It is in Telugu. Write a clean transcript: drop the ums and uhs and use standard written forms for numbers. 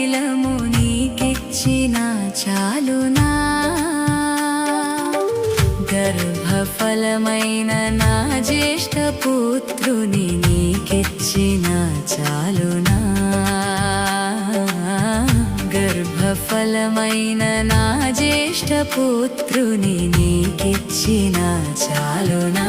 తైలము నీకిచ్చిన చాలునా గర్భఫలమైన నా జ్యేష్ఠ పుత్రుని నీకిచ్చిన చాలునా గర్భఫలమైన నా జ్యేష్ఠ పుత్రుని నీకిచ్చిన చాలునా